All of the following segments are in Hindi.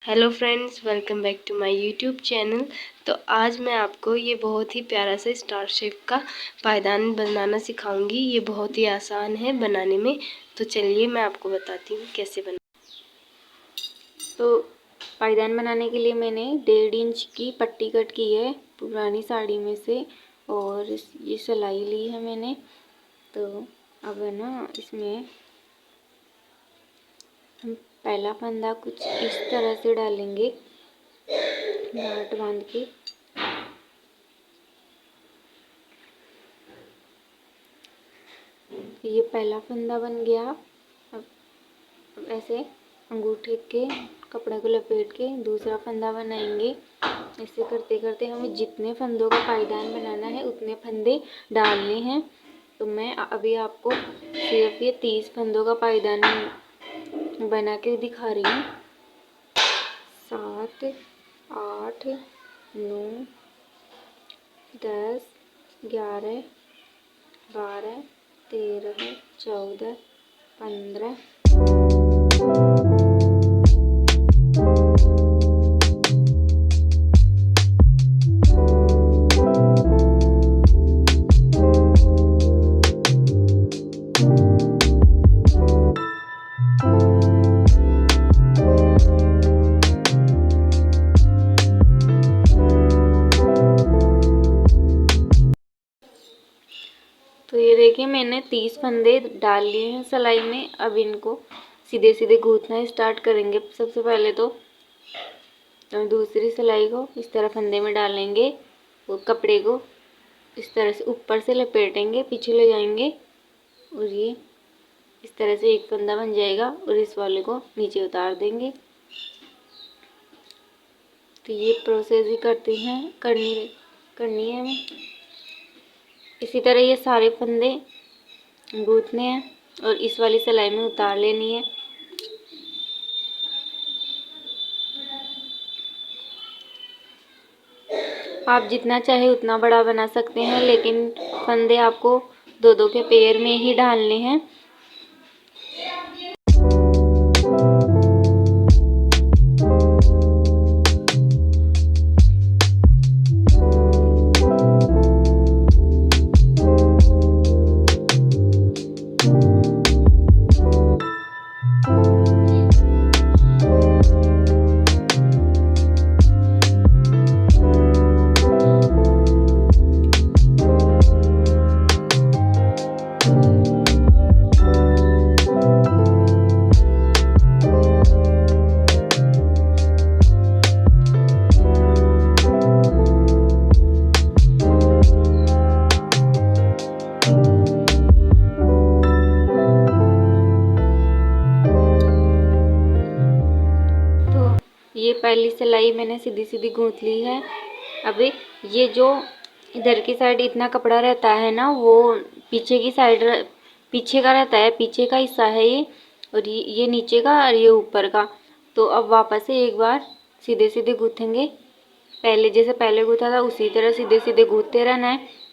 Hello friends, welcome back to my YouTube channel. तो आज मैं आपको ये बहुत ही प्यारा सा स्टार शेप का पायदान बनाना सिखाऊंगी। ये बहुत ही आसान है बनाने में। तो चलिए मैं आपको बताती हूँ कैसे बना। तो पायदान बनाने के लिए मैंने 1.5 इंच की पट्टी कट की है पुरानी साड़ी में से, और ये सिलाई ली है मैंने। तो अब है ना, इसमें हम पहला फंदा कुछ इस तरह से डालेंगे, गांठ बांध के। ये पहला फंदा बन गया। अब ऐसे अंगूठे के कपड़े को लपेट के दूसरा फंदा बनाएंगे। ऐसे करते करते हमें जितने फंदों का पायदान बनाना है उतने फंदे डालने हैं। तो मैं अभी आपको सिर्फ ये 30 फंदों का पायदान बना के दिखा रही हूँ। 7, 8, 9, 10, 11, 12, 13, 14, 15। तो ये देखिए मैंने 30 फंदे डाल लिए हैं सिलाई में। अब इनको सीधे सीधे गूंथना स्टार्ट करेंगे। सबसे पहले तो दूसरी सिलाई को इस तरह फंदे में डालेंगे और कपड़े को इस तरह से ऊपर से लपेटेंगे, पीछे ले जाएंगे और ये इस तरह से एक फंदा बन जाएगा और इस वाले को नीचे उतार देंगे। तो ये प्रोसेस भी करनी है हमें। इसी तरह ये सारे फंदे गूंथने हैं और इस वाली सिलाई में उतार लेनी है। आप जितना चाहे उतना बड़ा बना सकते हैं, लेकिन फंदे आपको दो दो के पेयर में ही डालने हैं। ये पहली सिलाई मैंने सीधी सीधी गूंथ ली है। अभी ये जो इधर की साइड इतना कपड़ा रहता है ना, वो पीछे की साइड पीछे का रहता है, पीछे का हिस्सा है ये, और ये नीचे का और ये ऊपर का। तो अब वापस से एक बार सीधे सीधे गूंथेंगे। पहले जैसे पहले गूंथा था उसी तरह सीधे सीधे गूंथते रहना है।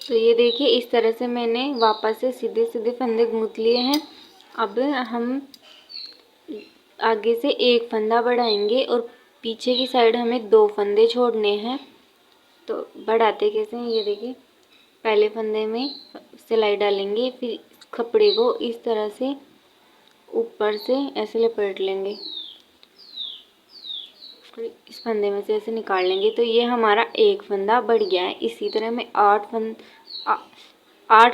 तो ये देखिए इस तरह से मैंने वापस से सीधे सीधे फंदे गूंथ लिए हैं। अब हम आगे से एक फंदा बढ़ाएंगे और पीछे की साइड हमें 2 फंदे छोड़ने हैं। तो बढ़ाते कैसे हैं, ये देखिए। पहले फंदे में सिलाई डालेंगे, फिर कपड़े को इस तरह से ऊपर से ऐसे लपेट लेंगे और इस फंदे में से ऐसे निकाल लेंगे। तो ये हमारा एक फंदा बढ़ गया है। इसी तरह में 8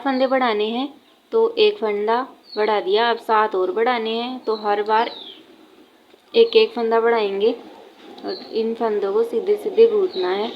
फंदे बढ़ाने हैं, तो एक फंदा बढ़ा दिया। अब 7 और बढ़ाने हैं, तो हर बार एक एक फंदा बढ़ाएंगे और इन फंदों को सीधे सीधे गूंथना है।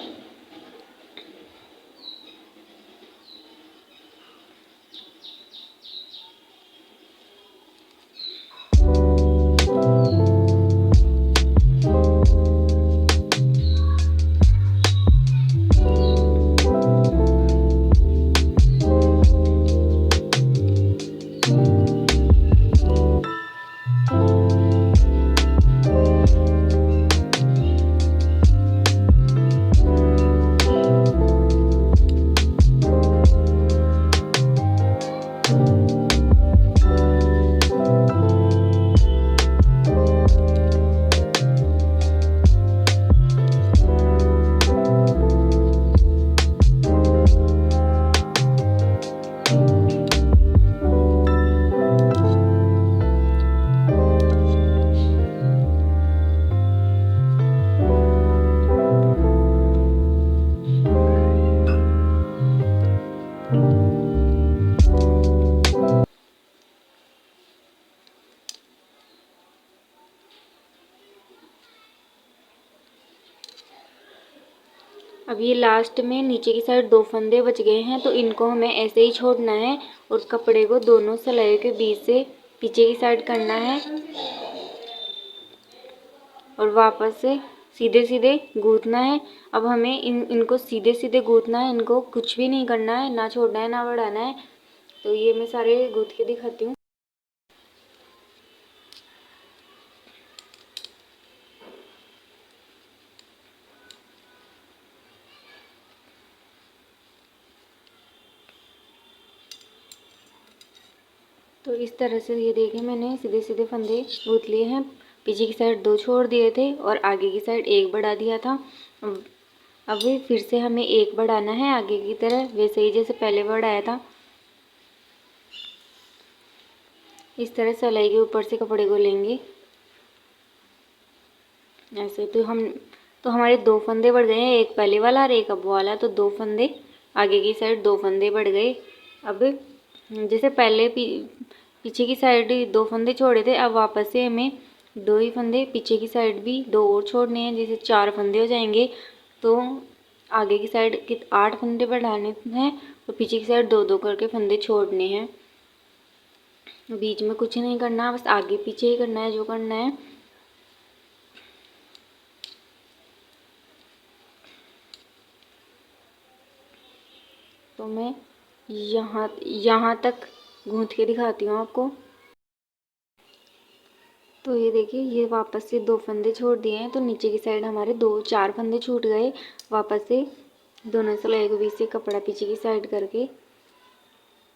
अब ये लास्ट में नीचे की साइड 2 फंदे बच गए हैं, तो इनको हमें ऐसे ही छोड़ना है और कपड़े को दोनों सिलाई के बीच से पीछे की साइड करना है और वापस से सीधे सीधे गूंथना है। अब हमें इनको सीधे सीधे गूंथना है, इनको कुछ भी नहीं करना है, ना छोड़ना है ना बढ़ाना है। तो ये मैं सारे गूंथ के दिखाती हूँ। तो इस तरह से ये देखिए मैंने सीधे सीधे फंदे गूंथ लिए हैं। पीछे की साइड 2 छोड़ दिए थे और आगे की साइड 1 बढ़ा दिया था। अब फिर से हमें 1 बढ़ाना है आगे की तरह, वैसे ही जैसे पहले बढ़ाया था। इस तरह सिलाई के ऊपर से कपड़े को लेंगे ऐसे। तो हमारे 2 फंदे बढ़ गए हैं, एक पहले वाला और एक अब वाला। तो 2 फंदे आगे की साइड 2 फंदे बढ़ गए। अब जैसे पहले पीछे की साइड 2 फंदे छोड़े थे, अब वापस से हमें 2 ही फंदे, पीछे की साइड भी 2 और छोड़ने हैं, जैसे 4 फंदे हो जाएंगे। तो आगे की साइड के 8 फंदे बढ़ाने हैं और पीछे की साइड 2-2 करके फंदे छोड़ने हैं। बीच में कुछ नहीं करना, बस आगे पीछे ही करना है जो करना है। तो मैं यहाँ तक गूंथ के दिखाती हूँ आपको। तो ये देखिए ये वापस से 2 फंदे छोड़ दिए हैं, तो नीचे की साइड हमारे 4 फंदे छूट गए। वापस से दोनों सिलाई के बीच से कपड़ा पीछे की साइड करके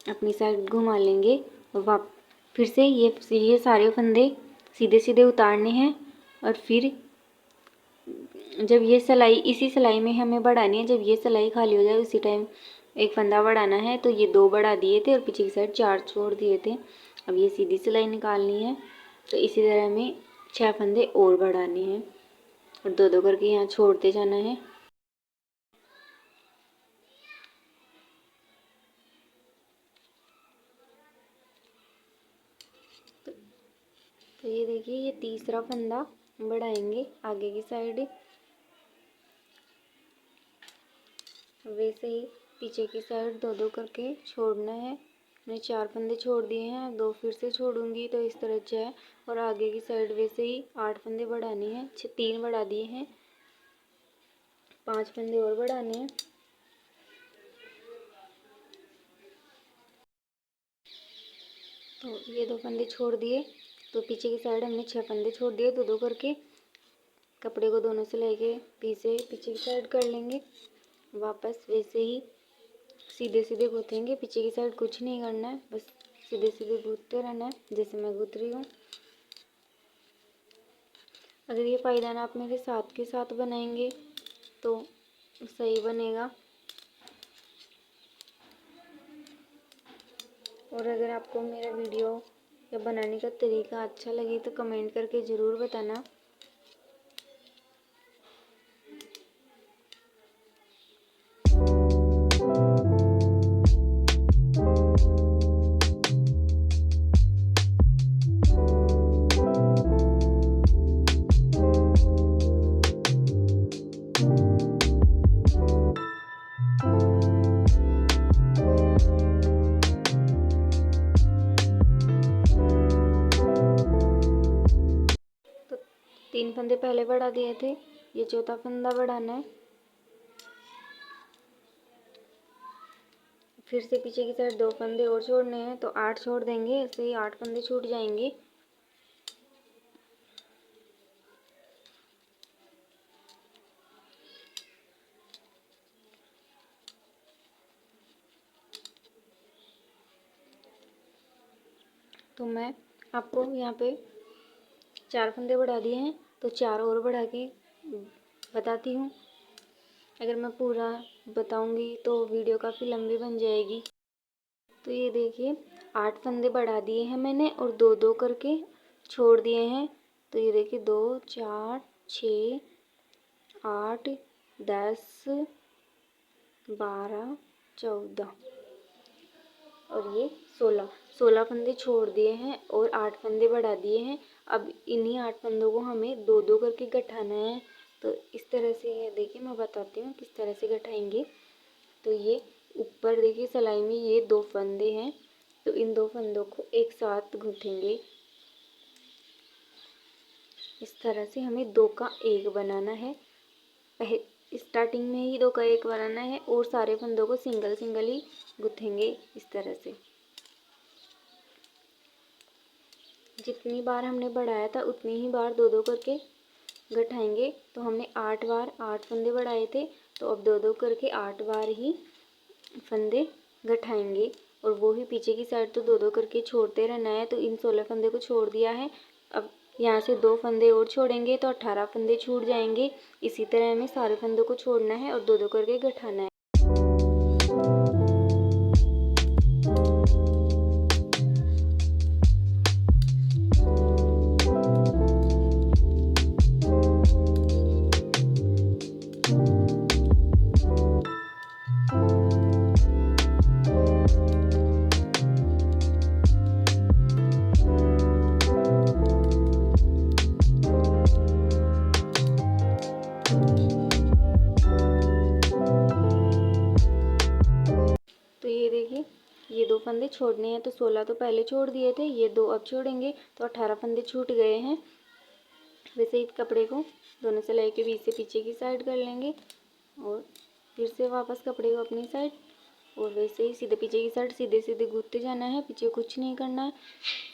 अपनी साइड घुमा लेंगे और फिर से ये सारे फंदे सीधे सीधे उतारने हैं। और फिर जब ये सिलाई इसी सिलाई में हमें बढ़ानी है, जब ये सिलाई खाली हो जाए उसी टाइम 1 फंदा बढ़ाना है। तो ये 2 बढ़ा दिए थे और पीछे की साइड 4 छोड़ दिए थे। अब ये सीधी सिलाई निकालनी है, तो इसी तरह हमें 6 फंदे और बढ़ाने हैं और 2-2 करके यहाँ छोड़ते जाना है। तो ये देखिए ये तीसरा फंदा बढ़ाएंगे आगे की साइड, वैसे ही पीछे की साइड 2-2 करके छोड़ना है। मैंने 4 फंदे छोड़ दिए हैं, 2 फिर से छोड़ूंगी तो इस तरह 6 और आगे की साइड वैसे ही 8 फंदे बढ़ाने हैं। 3 बढ़ा दिए हैं, 5 फंदे और बढ़ाने हैं। तो ये 2 फंदे छोड़ दिए, तो पीछे की साइड हमने 6 फंदे छोड़ दिए 2-2 करके। कपड़े को दोनों से लेके पीछे की साइड कर लेंगे। वापस वैसे ही सीधे सीधे गूँथेंगे, पीछे की साइड कुछ नहीं करना है, बस सीधे सीधे गूँथते रहना है जैसे मैं गूँथ रही हूँ। अगर ये पायदान आप मेरे साथ के साथ बनाएंगे तो सही बनेगा। और अगर आपको मेरा वीडियो या बनाने का तरीका अच्छा लगे तो कमेंट करके ज़रूर बताना। तो 3 फंदे पहले बढ़ा दिए थे, ये चौथा फंदा बढ़ाना है। फिर से पीछे की साइड 2 फंदे और छोड़ने हैं, तो 8 छोड़ देंगे, ऐसे ही 8 फंदे छूट जाएंगे। तो मैं आपको यहाँ पे 4 फंदे बढ़ा दिए हैं, तो 4 और बढ़ा के बताती हूँ। अगर मैं पूरा बताऊँगी तो वीडियो काफ़ी लंबी बन जाएगी। तो ये देखिए 8 फंदे बढ़ा दिए हैं मैंने और 2-2 करके छोड़ दिए हैं। तो ये देखिए 2, 4, 6, 8, 10, 12, 14 और ये 16 फंदे छोड़ दिए हैं और 8 फंदे बढ़ा दिए हैं। अब इन्हीं 8 फंदों को हमें 2-2 करके गठाना है तो इस तरह से ये देखिए, मैं बताती हूँ किस तरह से गठाएंगे। तो ये ऊपर देखिए सिलाई में ये 2 फंदे हैं, तो इन 2 फंदों को एक साथ गूँथेंगे। इस तरह से हमें 2 का 1 बनाना है। स्टार्टिंग में ही 2 का 1 बनाना है और सारे फंदों को सिंगल सिंगल ही गूँथेंगे इस तरह से। जितनी बार हमने बढ़ाया था उतनी ही बार 2-2 करके गठाएंगे। तो हमने 8 बार 8 फंदे बढ़ाए थे, तो अब 2-2 करके 8 बार ही फंदे गठाएंगे। और वो ही पीछे की साइड तो 2-2 करके छोड़ते रहना है। तो इन 16 फंदे को छोड़ दिया है। अब यहाँ से 2 फंदे और छोड़ेंगे तो 18 फंदे छूट जाएंगे। इसी तरह हमें सारे फंदों को छोड़ना है और 2-2 करके गठाना है। तो ये देखिए, ये 2 फंदे छोड़ने हैं। तो 16 तो पहले छोड़ दिए थे, ये 2 अब छोड़ेंगे तो 18 फंदे छूट गए हैं। वैसे ही कपड़े को दोनों सिलाई के बीच से पीछे की साइड कर लेंगे और फिर से वापस कपड़े को अपनी साइड, और वैसे ही सीधे पीछे की साइड सीधे सीधे गूँथते जाना है, पीछे कुछ नहीं करना है।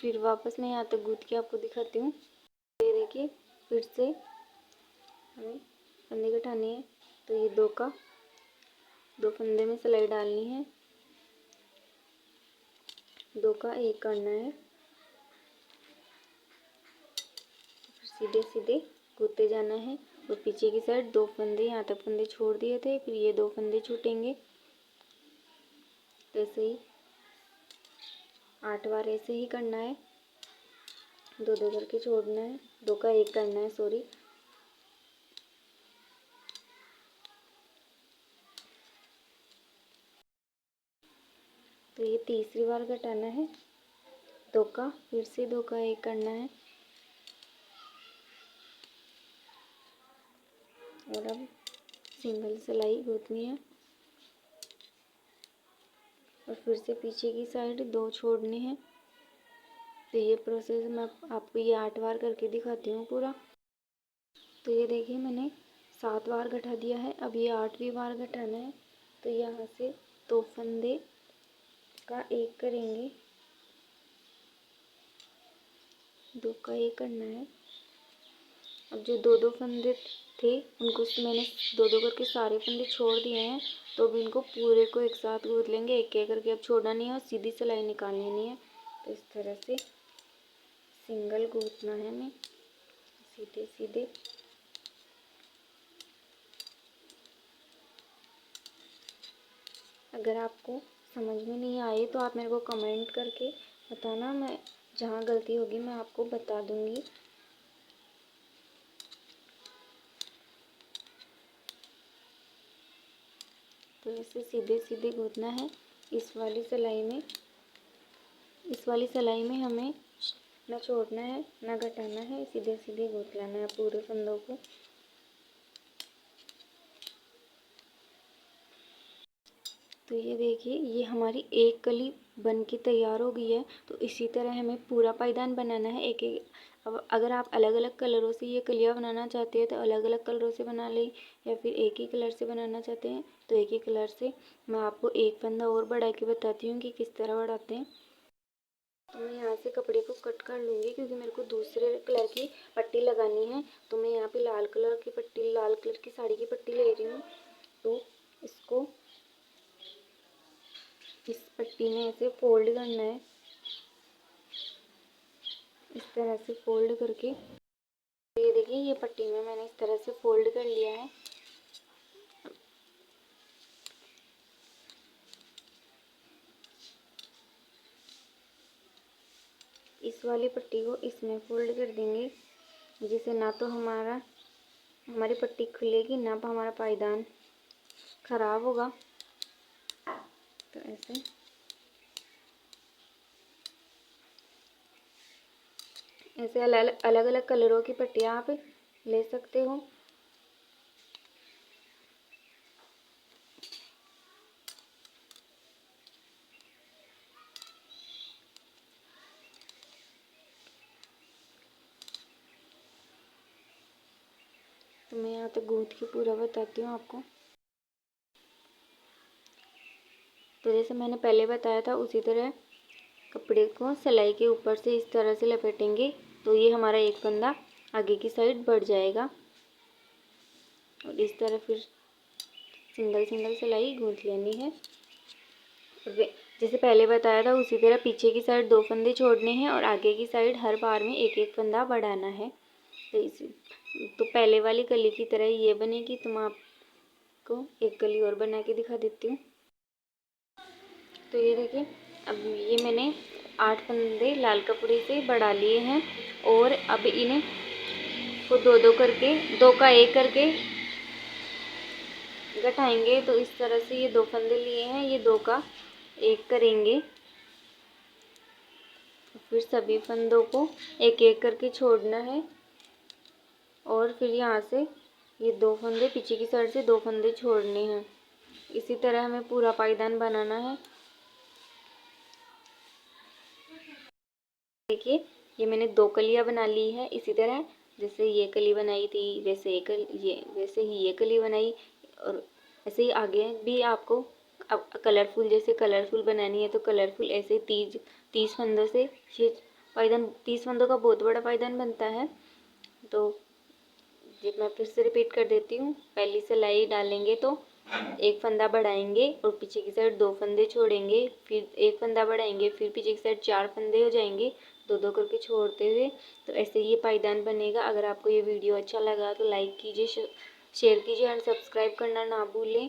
फिर वापस मैं यहाँ तक गूँथ के आपको दिखाती हूँ। ये देखिए, फिर से हमें फंदे गठानी है। तो ये 2 फंदे में सिलाई डालनी है, 2 का 1 करना है, फिर सीधे सीधे गूँथते जाना है। और पीछे की साइड 2 फंदे, यहाँ तक फंदे छोड़ दिए थे, फिर ये 2 फंदे छूटेंगे। ऐसे ही 8 बार ऐसे ही करना है, 2-2 करके छोड़ना है, 2 का 1 करना है, सॉरी। तो ये तीसरी बार घटाना है 2 का, फिर से 2 का 1 करना है। और अब सिंगल सिलाई गूँथनी है और फिर से पीछे की साइड 2 छोड़ने हैं। तो ये प्रोसेस मैं आपको ये 8 बार करके दिखाती हूँ पूरा। तो ये देखिए, मैंने 7 बार गठा दिया है। अब ये 8वीं बार गठाना है। तो यहाँ से 2 फंदे का 1 करेंगे, 2 का 1 करना है। अब जो 2-2 फंदे थे उनको मैंने 2-2 करके सारे फंदे छोड़ दिए हैं। तो अब इनको पूरे को एक साथ गूँथ लेंगे, एक एक करके। अब छोड़ना नहीं है और सीधी सिलाई निकाल लेनी है। तो इस तरह से सिंगल गूँथना है हमें, सीधे सीधे। अगर आपको समझ में नहीं आए तो आप मेरे को कमेंट करके बताना, मैं जहाँ गलती होगी मैं आपको बता दूँगी। तो इसे सीधे सीधे गूँथना है। इस वाली सिलाई में हमें ना छोड़ना है ना घटाना है, सीधे सीधे गूँथ लेना है पूरे फंदों को। तो ये देखिए, ये हमारी एक कली बन के तैयार हो गई है। तो इसी तरह हमें पूरा पायदान बनाना है एक एक। अब अगर आप अलग अलग कलरों से ये कलियाँ बनाना चाहते हैं तो अलग अलग कलरों से बना लें, या फिर एक ही कलर से बनाना चाहते हैं तो एक ही कलर से। मैं आपको एक फंदा और बढ़ा के बताती हूँ कि किस तरह बढ़ाते हैं। तो मैं यहाँ से कपड़े को कट कर लूँगी क्योंकि मेरे को दूसरे कलर की पट्टी लगानी है। तो मैं यहाँ पे लाल कलर की साड़ी की पट्टी ले रही हूँ। तो इसको इस पट्टी में ऐसे फोल्ड करना है, इस तरह से फोल्ड करके। ये देखिए, ये पट्टी में मैंने इस तरह से फोल्ड कर लिया है। इस वाली पट्टी को इसमें फोल्ड कर देंगे, जिससे ना तो हमारी पट्टी खुलेगी, ना हमारा पायदान खराब होगा। तो ऐसे अलग अलग कलरों की पट्टियाँ आप ले सकते हो। तो मैं यहाँ तक गूंथ के पूरा बताती हूँ आपको। तो जैसे मैंने पहले बताया था उसी तरह कपड़े को सिलाई के ऊपर से इस तरह से लपेटेंगे, तो ये हमारा एक फंदा आगे की साइड बढ़ जाएगा। और इस तरह फिर सिंगल सिंगल सिलाई गूंथ लेनी है। और जैसे पहले बताया था उसी तरह पीछे की साइड 2 फंदे छोड़ने हैं और आगे की साइड हर बार में एक एक फंदा बढ़ाना है। तो पहले वाली कली की तरह ये बनेगी। तो मैं आपको एक कली और बना के दिखा देती हूँ। तो ये देखिए, अब ये मैंने 8 फंदे लाल कपड़े से बढ़ा लिए हैं और अब इन्हें को 2-2 करके 2 का 1 करके गठाएंगे। तो इस तरह से ये 2 फंदे लिए हैं, ये 2 का 1 करेंगे। फिर सभी फंदों को एक एक करके छोड़ना है और फिर यहाँ से ये 2 फंदे पीछे की साइड से 2 फंदे छोड़ने हैं। इसी तरह हमें पूरा पायदान बनाना है। देखिए, ये मैंने 2 कलियां बना ली है। इसी तरह जैसे ये कली बनाई थी वैसे वैसे ही ये कली बनाई। और ऐसे ही आगे भी आपको अब कलरफुल, जैसे कलरफुल बनानी है तो कलरफुल ऐसे 30 फंदों से ये पायदान, 30 फंदों का बहुत बड़ा पायदान बनता है। तो ये मैं फिर से रिपीट कर देती हूँ। पहली सिलाई डालेंगे तो एक फंदा बढ़ाएंगे और पीछे की साइड 2 फंदे छोड़ेंगे, फिर एक फंदा बढ़ाएंगे, फिर पीछे की साइड 4 फंदे हो जाएंगे 2-2 करके छोड़ते हुए। तो ऐसे ये पायदान बनेगा। अगर आपको ये वीडियो अच्छा लगा तो लाइक कीजिए, शेयर कीजिए और सब्सक्राइब करना ना भूलें।